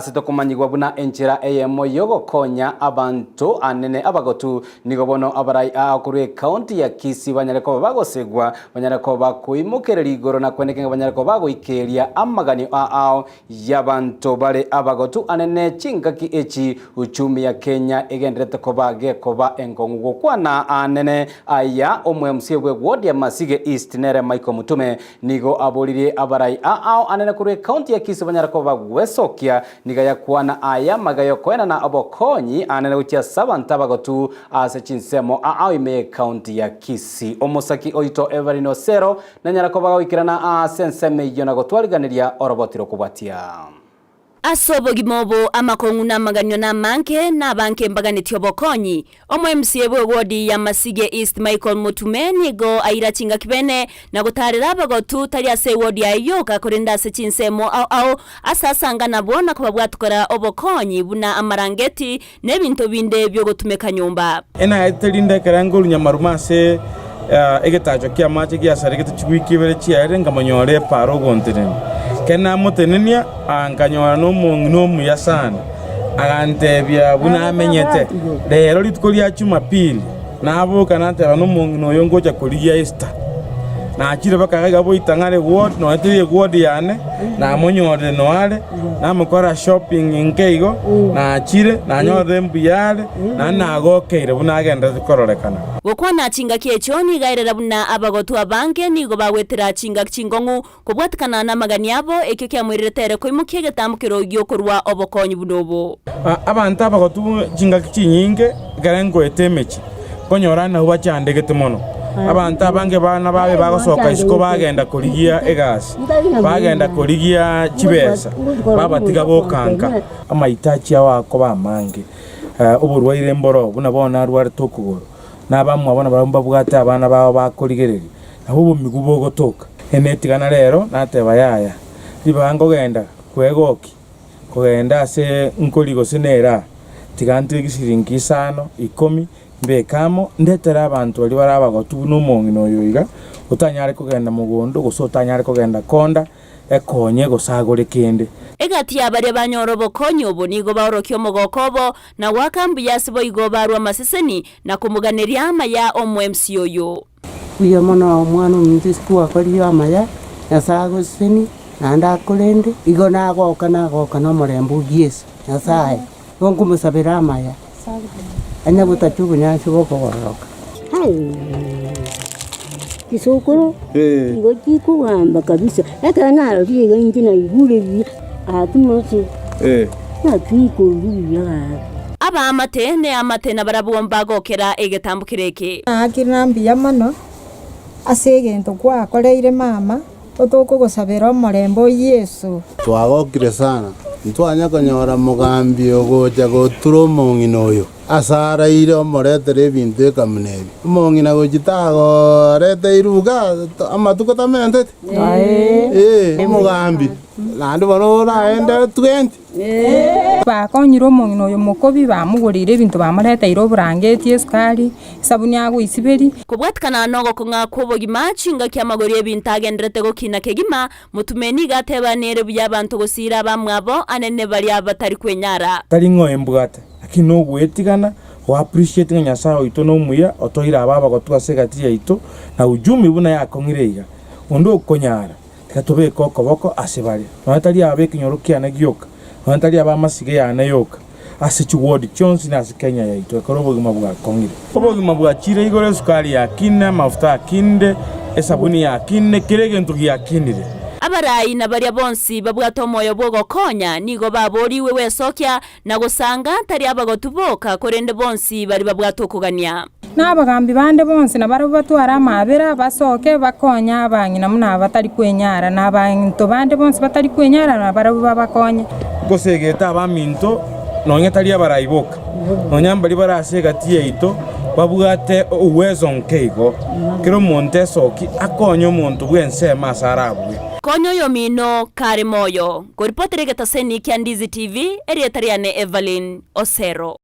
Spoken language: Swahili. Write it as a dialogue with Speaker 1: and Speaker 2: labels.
Speaker 1: Sitokumanyigwa buna enchera eyemo yogokonya abantu anene abagotu nigo bono abarai akuru county ya Kisii banyareko bagosegwa banyareko bakuimukirira igoro na kwenekenge banyareko bagoikeria amaganio ao yabantu bale abagotu anene chingaki echi uchumi ya Kenya egenderete koba engongo kwana anene aya omwe msiebwe ward ya Masige East nere Michael Mutume nigo abolirie abarai ao anene kuru county ya Kisii banyareko bagweso nigaya kuana aya magayo kwena na abokonyi anene utia sabanta abagotu ase chinsemo ime county ya Kisii omosaki oito Everino Sero na nyarako bagawikirana asenseme yona gotwaliganiria orobotiro kubatia
Speaker 2: Asobo gimobo amakongu na maganyo na manke na banke mbaganitio bokonyi omwe msiebwe wodi ya Masige East Michael Mutume nigo aira chinga kibene na gutarira abagotu tali ase wodi ya yoga kurinda ase chinsemo au asasanga na bona kuba bwatukora obokonyi buna amarangeti nebinto binde byo gutumeka nyumba
Speaker 3: ena etelinda karangulu nyamarumase egetajo kya mache kya sarigete chwikibere chiare ngamanyore paro gontene kena mutenenia anganyora no mungno yasana agantebya buna amenyete lero litkolia Jumapili nabo kanate no mungno yongoja kolia Easter na achire bakaga boitangare ward no atiri ward yane na monyore noale na mukora shopping inkeigo na achire na nyore mbiyale na nagokeire buna agenda zikororekana
Speaker 2: Wokwana chinga kiechoni gairera buna abagotu abange nigo bawetera chinga chingongu kubwatikana na magani yabo ekyo kyamwiretere koimukie getambukiro gyokorwa obokonyi bunobo
Speaker 3: abantu abagotu chinga kinyinge garengo etemechi konyorana huba chandegete mono abantu abange bana babe bagosoka isiko bagenda kurigia egasi bagenda kurigia chibesa babatiga bokanka amaitachi awako bamange uburwaire mboro buna bona rware tokugoro nabamwe abana baramba bwate abana babo bakorigereri aho migubo gotoka enetigana rero nateba yaya bibango genda kwegoki kugenda ase nkoligo sinera tigante gisiringi 5 10 mbekamo ndetera abantu bali barabagotu n'umongi noyoiga utanyare kugenda mugondo gusotanyare kugenda konda ekonye gusagore kende
Speaker 2: egati abari banyoro bokonyi obo nigo barokyo mogokobo na wakambu yasibo igo barwa maseseni na kumuganeria amaya omwe MCOyo
Speaker 4: uyo mono mwana muzisku akoriyo amaya yasago seni nanda kulende igo nagoka no morembu Yesu yasaye ngonkumusabira amaya anya butatubu nyancho bokoroka
Speaker 5: Kisukuru ngo kikuhamba kabisa eka nalo biga injina igure atumosi atwikuruya
Speaker 2: aba amate na barabomba gokera egetambukireke
Speaker 6: akirambi yamano asegento kwa koreire mama otoko gusabira omorembo Yesu
Speaker 7: twagokire sana ntwanya konyora mugambi ogoja goturo monginoyo asara ire omoretere ebintu ekamunebi mongina gojitago rete iruga amatuko tamente mugambi nandi barora ende 20
Speaker 6: bakonyiro monginoyo mokobi bamugurire ebintu bamureteire oburangeti esukari sabuni ago isiberi
Speaker 2: kubwatikana nogo kunga kubogima chinga kyamagori ebintu agenderete gokina kegima mutumeni gatebanere byabantu gosira bamwabo anene bali abatari kwenyara
Speaker 3: tari ngo embugata akino gwetigana wa appreciate Nyasaye ito no muya otoira ababa gotwasegati yaito na ujumi buna yakongirega ondo okonyara tikatobe kokoboko asebali natali abeke nyorokia na gyoka natali abamasige yana yoka asichi ward chonsi na Kenya yaito korobogima bwa kongire obogima bwa chire igore sukari ya kinne mafuta kinde esabuni ya kinne kirege ntugi ya kindire
Speaker 2: abarai na baria bonsi babwato moyo bwogo konya nigo baboriwe wesokya na gusanga tari abagotuboka korende bonsi bari babwato kugania
Speaker 6: nabagambi bande bonsi na baro batwara amabera basoke bakonya abangina muna batari kwenyara na bantu bande bonsi batari kwenyara na baro babakonya
Speaker 3: gosegeta abaminto nonye tari abarayiboka nonyambali barasegati yaito babugate uwezo nkeigo kero monte soki akonyo muntu bwense masarabwe
Speaker 2: konyo yomino kare moyo ko reporter geta seni kya Ndizi TV erietariane Evelyn Osero.